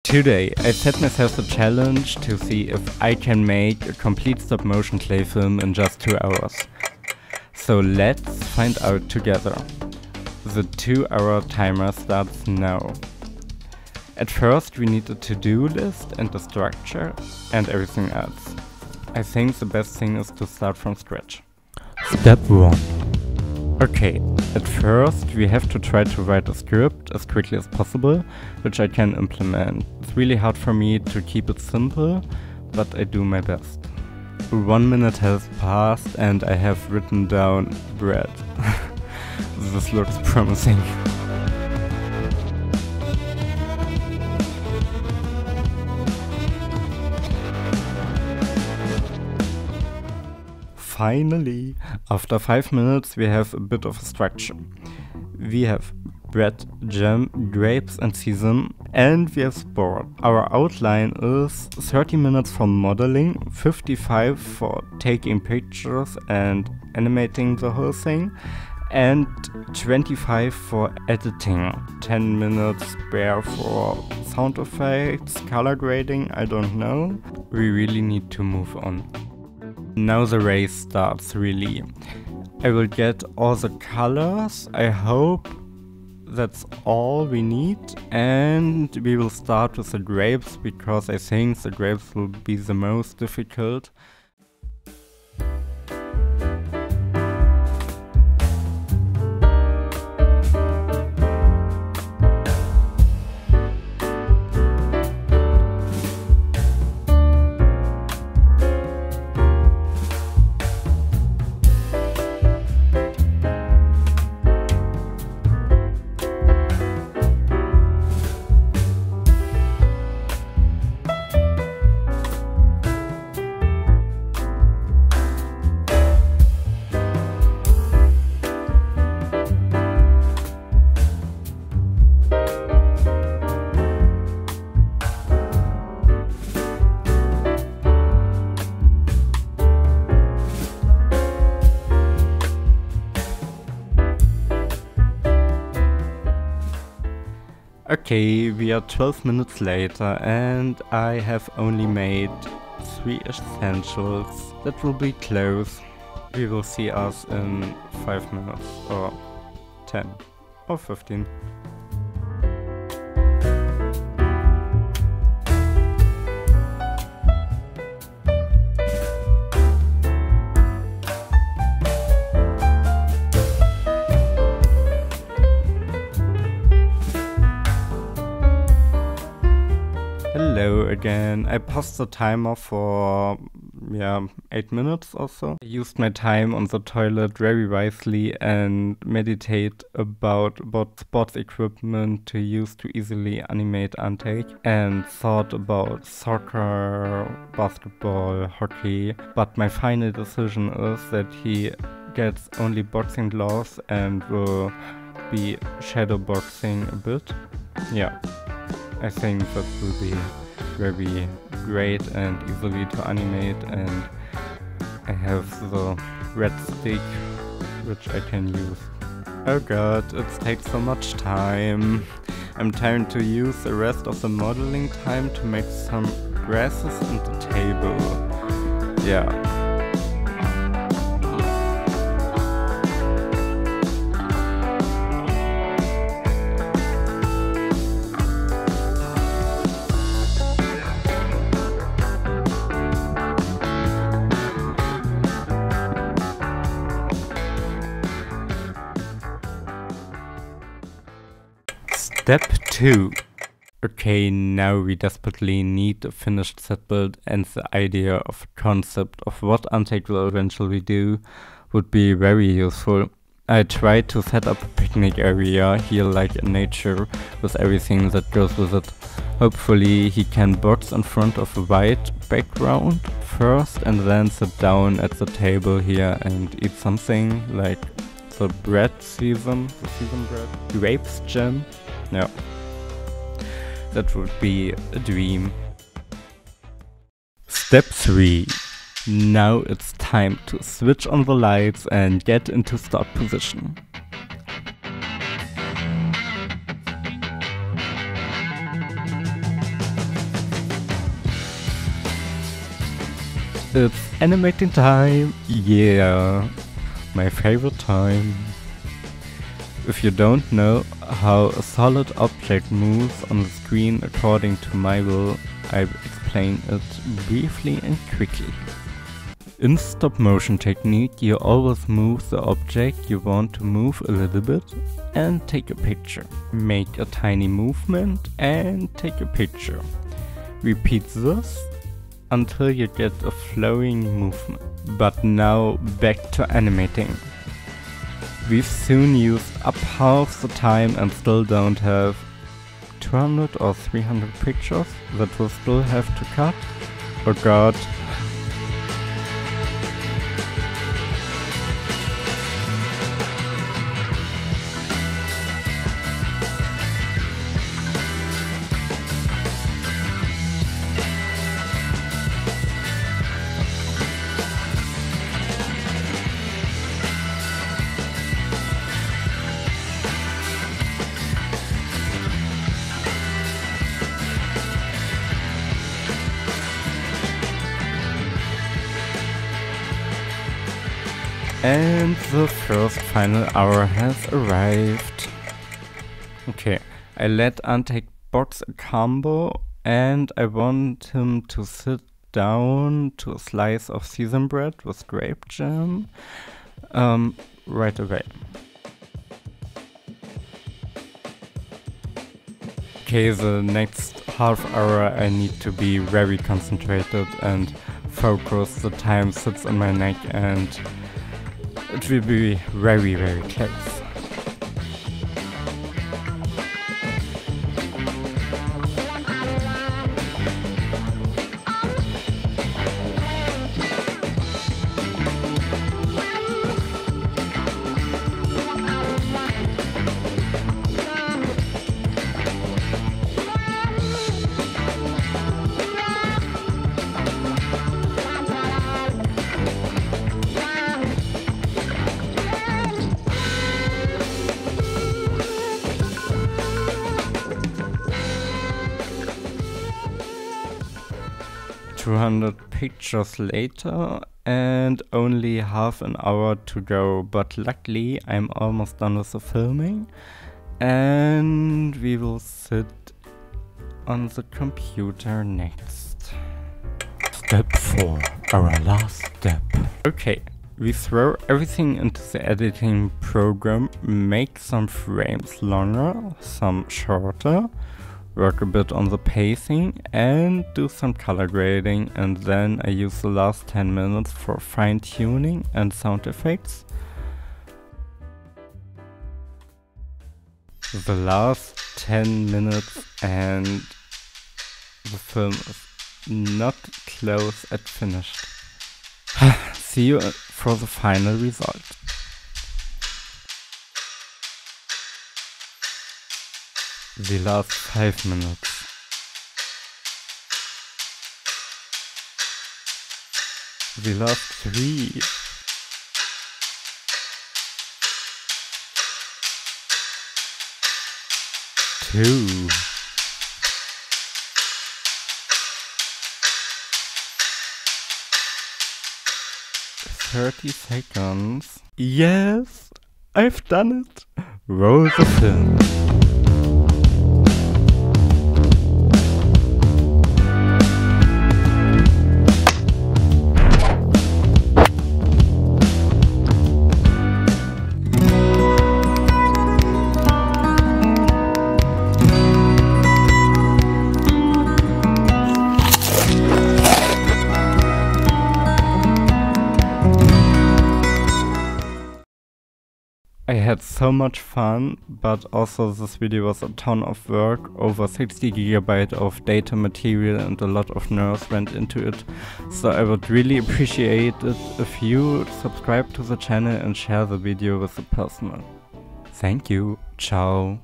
Today I set myself a challenge to see if I can make a complete stop motion clay film in just 2 hours. So let's find out together. The 2-hour timer starts now. At first we need a to-do list and a structure and everything else. I think the best thing is to start from scratch. Step 1. Okay, at first we have to try to write a script as quickly as possible, which I can implement. It's really hard for me to keep it simple, but I do my best. 1 minute has passed and I have written down bread. This looks promising. Finally, after 5 minutes we have a bit of a structure. We have bread, jam, grapes and sesame, and we have sport. Our outline is 30 minutes for modeling, 55 for taking pictures and animating the whole thing, and 25 for editing. 10 minutes spare for sound effects, color grading, I don't know. We really need to move on. Now the race starts, really. I will get all the colors, I hope that's all we need, and we will start with the grapes because I think the grapes will be the most difficult. Okay, we are 12 minutes later and I have only made 3 essentials. That will be close. We will see us in 5 minutes or 10 or 15. Hello again. I paused the timer for 8 minutes or so. I used my time on the toilet very wisely and meditate about sports equipment to use to easily animate Antec, and thought about soccer, basketball, hockey, but my final decision is that he gets only boxing gloves and will be shadow boxing a bit. Yeah. I think that will be very great and easily to animate, and I have the red stick which I can use. Oh god, it takes so much time. I'm trying to use the rest of the modeling time to make some grasses and the table. Yeah. Step 2. Okay, now we desperately need a finished set build, and the idea of a concept of what Antec will eventually do would be very useful. I tried to set up a picnic area here, like in nature, with everything that goes with it. Hopefully he can box in front of a white background first and then sit down at the table here and eat something like the bread sesame, bread, grapes jam. No, that would be a dream. Step 3. Now it's time to switch on the lights and get into start position. It's animating time! Yeah, my favorite time. If you don't know how a solid object moves on the screen according to my will, I explain it briefly and quickly. In stop motion technique, you always move the object you want to move a little bit and take a picture. Make a tiny movement and take a picture. Repeat this until you get a flowing movement. But now back to animating. We've soon used up half the time and still don't have 200 or 300 pictures that we'll still have to cut. Oh god. And the first final hour has arrived. Okay, I let Antec box a combo and I want him to sit down to a slice of sesame bread with grape jam right away. Okay, the next half hour I need to be very concentrated and focus. The time sits on my neck and it will be very, very close. Pictures later and only half an hour to go, but luckily I'm almost done with the filming and we will sit on the computer next. Step 4, our last step. Okay, we throw everything into the editing program, make some frames longer, some shorter, work a bit on the pacing and do some color grading, and then I use the last 10 minutes for fine tuning and sound effects. The last 10 minutes and the film is not close at finished. See you for the final result. The last 5 minutes. The last 3. Two. 30 seconds. Yes, I've done it. Roll the film. I had so much fun, but also this video was a ton of work, over 60 GB of data material and a lot of nerves went into it, so I would really appreciate it if you subscribe to the channel and share the video with a person. Thank you, ciao.